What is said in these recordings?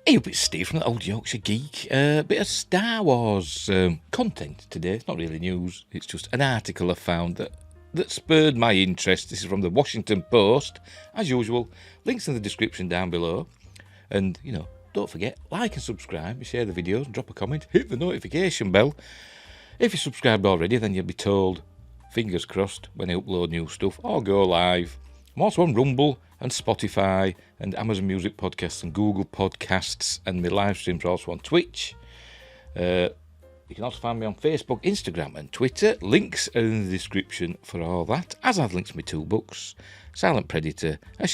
Hey up, it's Steve from the Old Yorkshire Geek. A bit of Star Wars content today. It's not really news, it's just an article I found that spurred my interest. This is from the Washington Post. As usual, links in the description down below. And, don't forget, like and subscribe, share the videos, and drop a comment, hit the notification bell. If you're subscribed already, then you'll be told, fingers crossed, when I upload new stuff or go live. I'm also on Rumble and Spotify and Amazon Music Podcasts and Google Podcasts, and my live streams are also on Twitch. You can also find me on Facebook, Instagram and Twitter. Links are in the description for all that, as I've linked to my 2 books. Silent Predator, a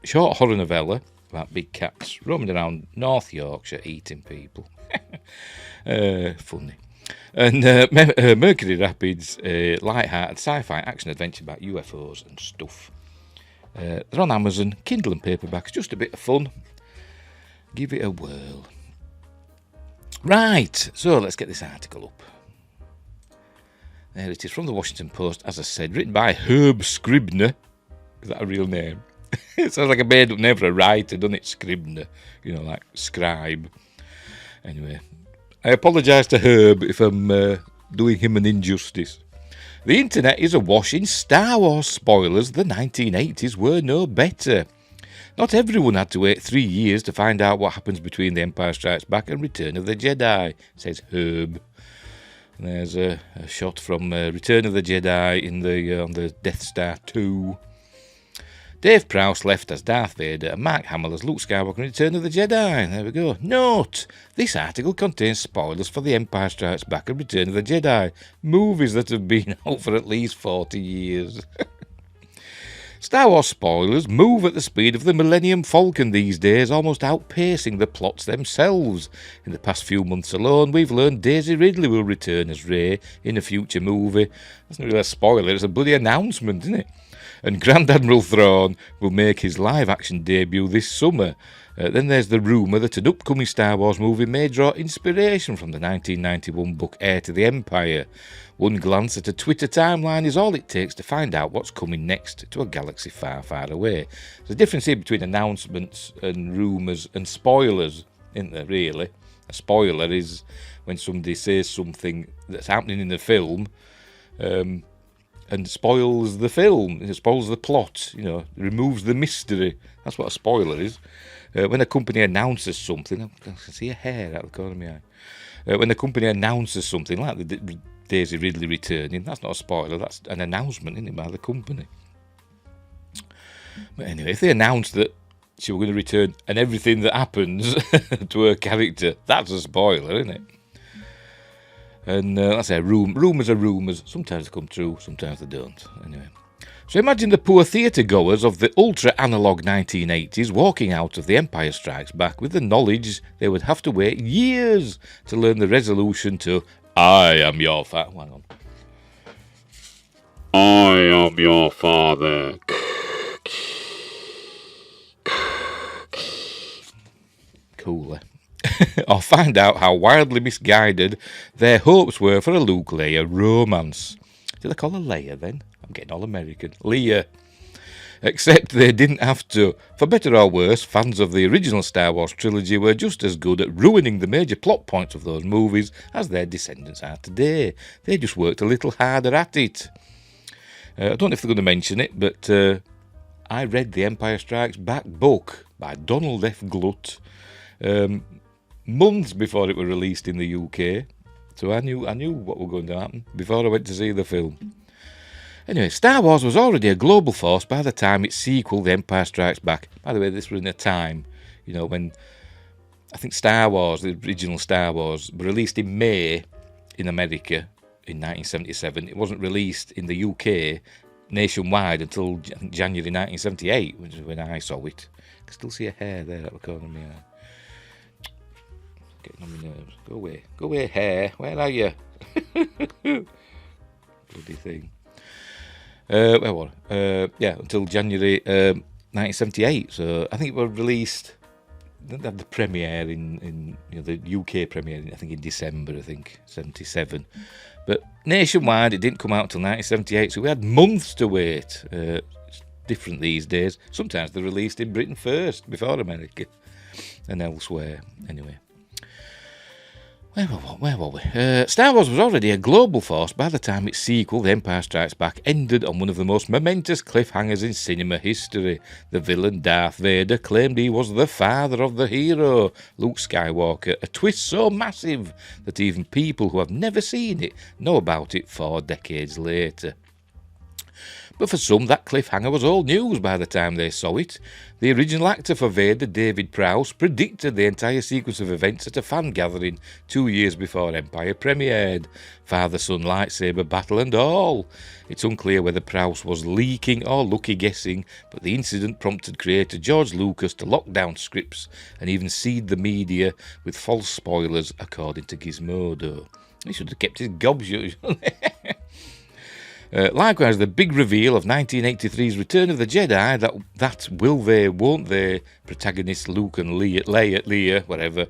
short horror novella about big cats roaming around North Yorkshire eating people. Funny. And Mercury Rapids, a light-hearted sci-fi action-adventure about UFOs and stuff. They're on Amazon, Kindle and paperbacks, just a bit of fun. Give it a whirl. Right, so let's get this article up. There it is, from the Washington Post, as I said, written by Herb Scribner. Is that a real name? It sounds like a made-up name for a writer, doesn't it? Scribner, like scribe. Anyway, I apologise to Herb if I'm doing him an injustice. The internet is awash in Star Wars spoilers. The 1980s were no better. Not everyone had to wait 3 years to find out what happens between The Empire Strikes Back and Return of the Jedi, says Herb. And there's a shot from Return of the Jedi on the Death Star 2. Dave Prowse left as Darth Vader and Mark Hamill as Luke Skywalker in Return of the Jedi. There we go. Note, this article contains spoilers for The Empire Strikes Back and Return of the Jedi, movies that have been out for at least 40 years. Star Wars spoilers move at the speed of the Millennium Falcon these days, almost outpacing the plots themselves. In the past few months alone, we've learned Daisy Ridley will return as Rey in a future movie. That's not really a spoiler, it's a bloody announcement, isn't it? And Grand Admiral Thrawn will make his live-action debut this summer. Then there's the rumour that an upcoming Star Wars movie may draw inspiration from the 1991 book Heir to the Empire. One glance at a Twitter timeline is all it takes to find out what's coming next to a galaxy far, far away. There's a difference here between announcements and rumours and spoilers, isn't there, really? A spoiler is when somebody says something that's happening in the film, and spoils the film, it spoils the plot, removes the mystery. That's what a spoiler is. When a company announces something, I can see a hair out of the corner of my eye. When a company announces something like the Daisy Ridley returning, that's not a spoiler, that's an announcement, isn't it, by the company. But anyway, if they announce that she was going to return and everything that happens to her character, that's a spoiler, isn't it? And like I say, rumours are rumours. Sometimes they come true, sometimes they don't. Anyway. So imagine the poor theatre goers of the ultra-analogue 1980s walking out of The Empire Strikes Back with the knowledge they would have to wait years to learn the resolution to I am your father. Hang on. I am your father. Cooler. Or find out how wildly misguided their hopes were for a Luke Leia romance. Did I call her Leia then? I'm getting all American. Leia. Except they didn't have to. For better or worse, fans of the original Star Wars trilogy were just as good at ruining the major plot points of those movies as their descendants are today. They just worked a little harder at it. I don't know if they're going to mention it, but I read The Empire Strikes Back book by Donald F. Glutt months before it was released in the UK. So I knew what was going to happen before I went to see the film. Anyway, Star Wars was already a global force by the time its sequel, The Empire Strikes Back. By the way, this was in a time, when I think Star Wars, the original Star Wars, were released in May in America in 1977. It wasn't released in the UK nationwide until I think January 1978, which is when I saw it. I can still see a hair there at the corner of my eye. Getting on my nerves. Go away, hair. Where are you? Bloody thing. Until January 1978. So I think it was released. They had the premiere in the UK premiere. I think in December. 77. But nationwide, it didn't come out until 1978. So we had months to wait. It's different these days. Sometimes they're released in Britain first before America. and elsewhere. Anyway. Where were we? Star Wars was already a global force by the time its sequel, The Empire Strikes Back, ended on one of the most momentous cliffhangers in cinema history. The villain Darth Vader claimed he was the father of the hero, Luke Skywalker, a twist so massive that even people who have never seen it know about it 4 decades later. But for some, that cliffhanger was old news by the time they saw it. The original actor for Vader, David Prowse, predicted the entire sequence of events at a fan gathering 2 years before Empire premiered. Father-son lightsaber battle and all. It's unclear whether Prowse was leaking or lucky guessing, but the incident prompted creator George Lucas to lock down scripts and even seed the media with false spoilers, according to Gizmodo. He should have kept his gob shut. Likewise, the big reveal of 1983's Return of the Jedi that will they, won't they, protagonists Luke and Leia, whatever,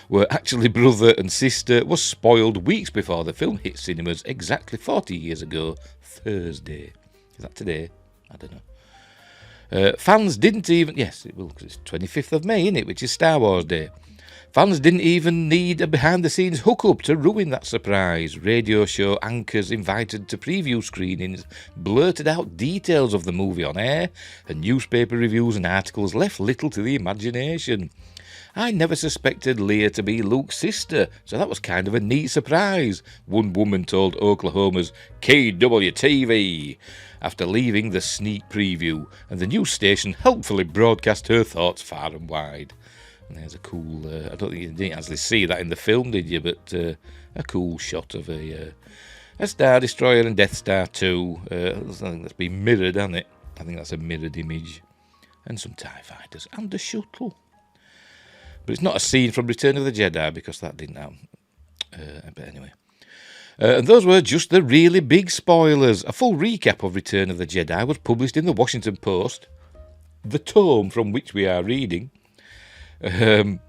were actually brother and sister was spoiled weeks before the film hit cinemas exactly 40 years ago, Thursday. Is that today? I don't know. Fans didn't even... Yes, it will, because it's 25th of May, isn't it, which is Star Wars Day. Fans didn't even need a behind-the-scenes hookup to ruin that surprise. Radio show anchors invited to preview screenings blurted out details of the movie on air, and newspaper reviews and articles left little to the imagination. I never suspected Leia to be Luke's sister, so that was kind of a neat surprise, one woman told Oklahoma's KWTV after leaving the sneak preview, and the news station helpfully broadcast her thoughts far and wide. And there's a cool, I don't think you didn't actually see that in the film, did you? But a cool shot of a Star Destroyer and Death Star 2. I think that's been mirrored, hasn't it? I think that's a mirrored image. And some TIE fighters and a shuttle. But it's not a scene from Return of the Jedi, because that didn't happen. But anyway. And those were just the really big spoilers. A full recap of Return of the Jedi was published in the Washington Post, the tome from which we are reading, on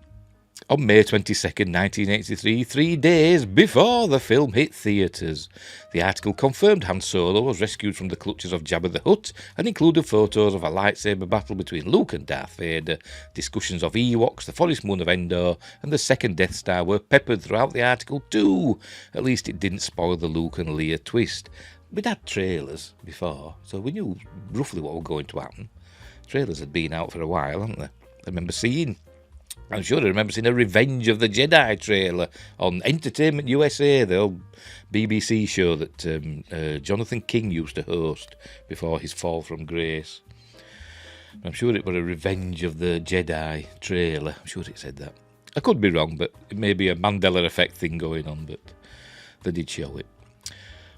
May 22nd, 1983, 3 days before the film hit theatres. The article confirmed Han Solo was rescued from the clutches of Jabba the Hutt and included photos of a lightsaber battle between Luke and Darth Vader. Discussions of Ewoks, the forest moon of Endor, and the second Death Star were peppered throughout the article too. At least it didn't spoil the Luke and Leia twist. We'd had trailers before, so we knew roughly what was going to happen. Trailers had been out for a while, hadn't they? I'm sure I remember seeing a Revenge of the Jedi trailer on Entertainment USA, the old BBC show that Jonathan King used to host before his fall from grace. I'm sure it was a Revenge of the Jedi trailer. I'm sure it said that. I could be wrong, but it may be a Mandela effect thing going on, but they did show it.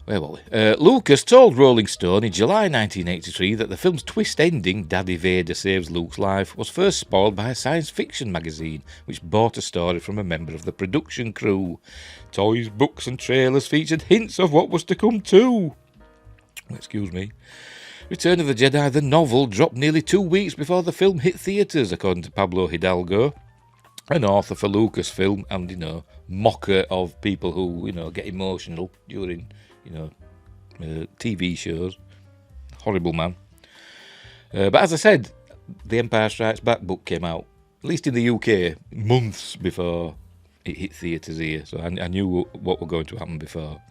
Where were we? Lucas told Rolling Stone in July 1983 that the film's twist ending, Daddy Vader Saves Luke's Life, was first spoiled by a science fiction magazine, which bought a story from a member of the production crew. Toys, books and trailers featured hints of what was to come too. Excuse me. Return of the Jedi, the novel, dropped nearly 2 weeks before the film hit theatres, according to Pablo Hidalgo, an author for Lucasfilm and, mocker of people who, get emotional during... TV shows. Horrible man. But as I said, The Empire Strikes Back book came out, at least in the UK, months before it hit theatres here. So I knew what were going to happen before.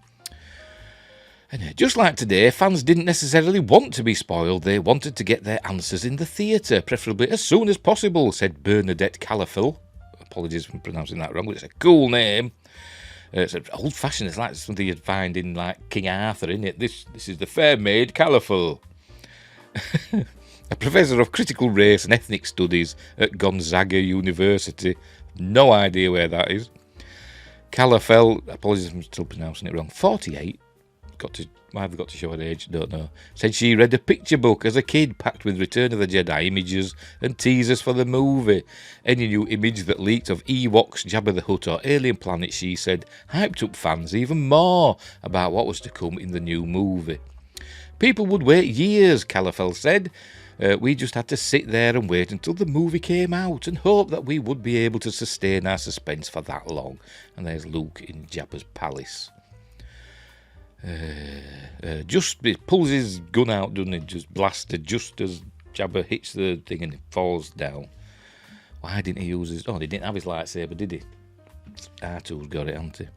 And just like today, fans didn't necessarily want to be spoiled. They wanted to get their answers in the theatre, preferably as soon as possible, said Bernadette Calafell. Apologies for pronouncing that wrong, but it's a cool name. It's old-fashioned. It's like something you'd find in, King Arthur, isn't it? This is the fair maid Calafell. A professor of critical race and ethnic studies at Gonzaga University. No idea where that is. Calafell, apologies if I'm still pronouncing it wrong, 48. Why have we got to show her age? Don't know. Said she read a picture book as a kid packed with Return of the Jedi images and teasers for the movie. Any new image that leaked of Ewoks, Jabba the Hutt or alien planets, she said, hyped up fans even more about what was to come in the new movie. People would wait years, Calafell said. We just had to sit there and wait until the movie came out and hope that we would be able to sustain our suspense for that long. And there's Luke in Jabba's palace. Just pulls his gun out, doesn't he? Just blasted just as Jabba hits the thing and it falls down. Why didn't he use his... Oh, he didn't have his lightsaber, did he? R2's got it, hasn't he?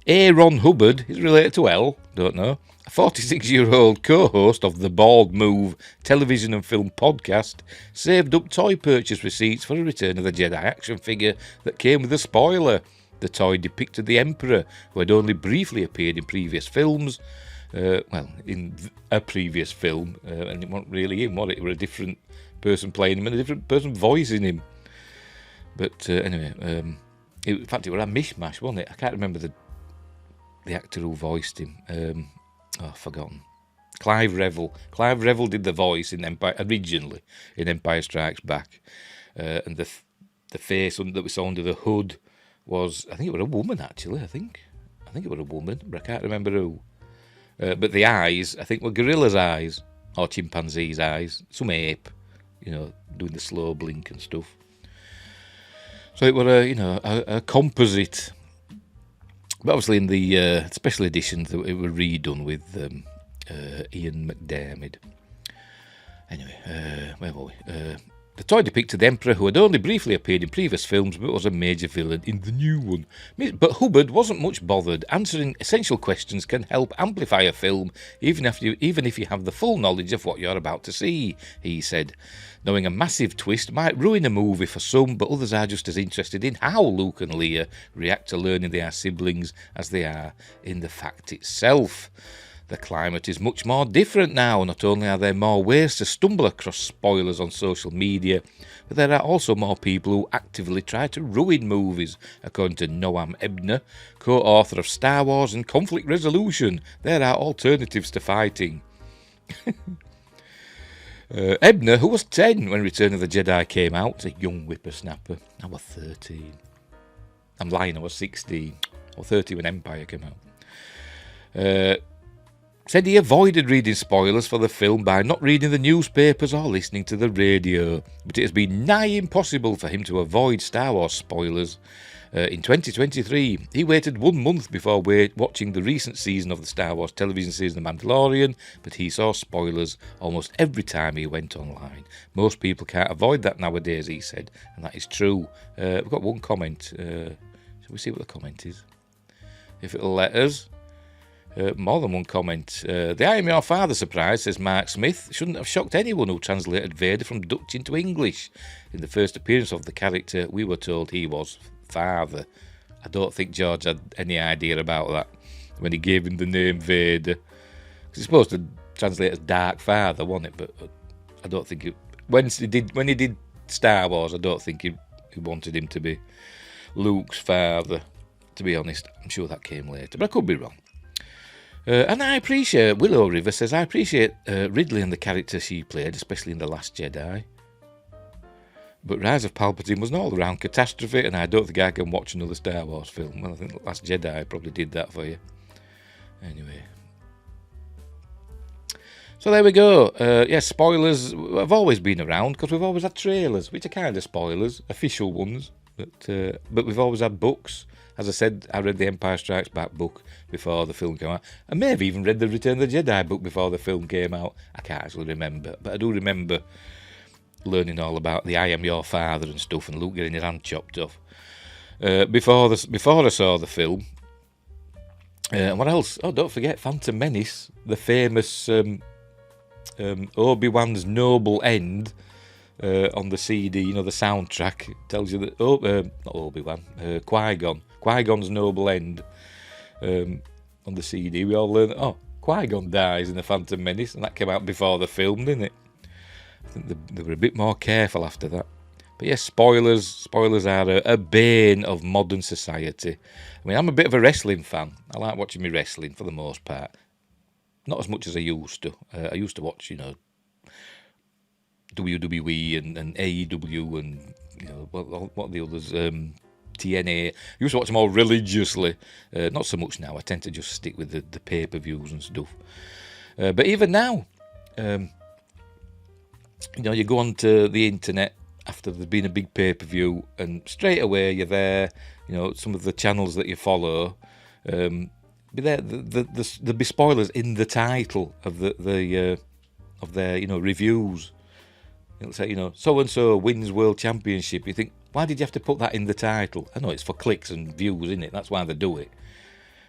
Aaron Hubbard is related to L, don't know. A 46-year-old co-host of the Bald Move television and film podcast saved up toy purchase receipts for a Return of the Jedi action figure that came with a spoiler. The toy depicted the Emperor, who had only briefly appeared in previous films. In a previous film, and it wasn't really him, was it? It was a different person playing him and a different person voicing him. But anyway, in fact, it was a mishmash, wasn't it? I can't remember the actor who voiced him. I've forgotten. Clive Revill. Clive Revill did the voice in originally in Empire Strikes Back, and the face that we saw under the hood was, I think it was a woman actually. I think it was a woman, but I can't remember who. But the eyes, I think, were gorilla's eyes or chimpanzee's eyes, some ape, doing the slow blink and stuff. So it was a composite. But obviously in the special editions, it were redone with Ian McDiarmid. Anyway, where were we? The toy depicted the Emperor, who had only briefly appeared in previous films but was a major villain in the new one. But Hubbard wasn't much bothered. Answering essential questions can help amplify a film, even if you have the full knowledge of what you're about to see, he said. Knowing a massive twist might ruin a movie for some, but others are just as interested in how Luke and Leia react to learning they are siblings as they are in the fact itself. The climate is much more different now. Not only are there more ways to stumble across spoilers on social media, but there are also more people who actively try to ruin movies. According to Noam Ebner, co-author of Star Wars and Conflict Resolution, there are alternatives to fighting. Ebner, who was 10 when Return of the Jedi came out, a young whippersnapper. I was 13. I'm lying, I was 16. Or 30 when Empire came out. Said he avoided reading spoilers for the film by not reading the newspapers or listening to the radio, but it has been nigh impossible for him to avoid Star Wars spoilers. In 2023, he waited 1 month before watching the recent season of the Star Wars television series The Mandalorian, but he saw spoilers almost every time he went online. Most people can't avoid that nowadays, he said, and that is true. We've got one comment. Shall we see what the comment is? If it'll let us. More than one comment. The I Am Your Father surprise, says Mark Smith, shouldn't have shocked anyone who translated Vader from Dutch into English. In the first appearance of the character, we were told he was father. I don't think George had any idea about that when he gave him the name Vader. Because he's supposed to translate as Dark Father, wasn't it? But I don't think when he did Star Wars, I don't think he wanted him to be Luke's father. To be honest, I'm sure that came later, but I could be wrong. And I appreciate, Willow River says, I appreciate Ridley and the character she played, especially in The Last Jedi. But Rise of Palpatine was an all-round catastrophe, and I don't think I can watch another Star Wars film. Well, I think The Last Jedi probably did that for you. Anyway. So there we go. Spoilers have always been around, because we've always had trailers, which are kind of spoilers, official ones. But we've always had books. As I said, I read the Empire Strikes Back book before the film came out. I may have even read the Return of the Jedi book before the film came out. I can't actually remember. But I do remember learning all about the I Am Your Father and stuff, and Luke getting his hand chopped off. Before I saw the film. And what else? Oh, don't forget Phantom Menace, the famous Obi-Wan's noble end. On the CD, the soundtrack tells you that not Obi-Wan, Qui-Gon's noble end. On the CD, we all learn that Qui-Gon dies in the Phantom Menace, and that came out before the film, didn't it? I think they were a bit more careful after that. But yes, spoilers are a bane of modern society. I mean, I'm a bit of a wrestling fan. I like watching me wrestling for the most part. Not as much as I used to. I used to watch, WWE and AEW and what are the others, TNA. I used to watch them all religiously. Not so much now. I tend to just stick with the pay-per-views and stuff. But even now, you go onto the internet after there's been a big pay-per-view, and straight away you're there. Some of the channels that you follow, be there. There'll be spoilers in the title of their reviews. It'll say, so and so wins world championship. You think, why did you have to put that in the title? I know it's for clicks and views, isn't it? That's why they do it.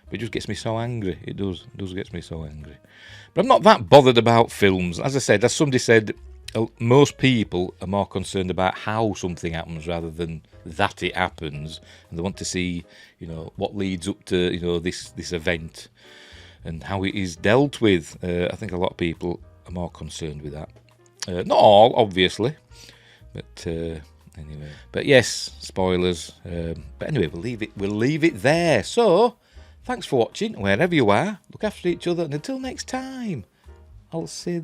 But it just gets me so angry. It does get me so angry. But I'm not that bothered about films. As I said, as somebody said, most people are more concerned about how something happens rather than that it happens, and they want to see, what leads up to, this event and how it is dealt with. I think a lot of people are more concerned with that. Not all, obviously, but anyway. But yes, spoilers. But anyway, we'll leave it there. So, thanks for watching. Wherever you are, look after each other, and until next time, I'll say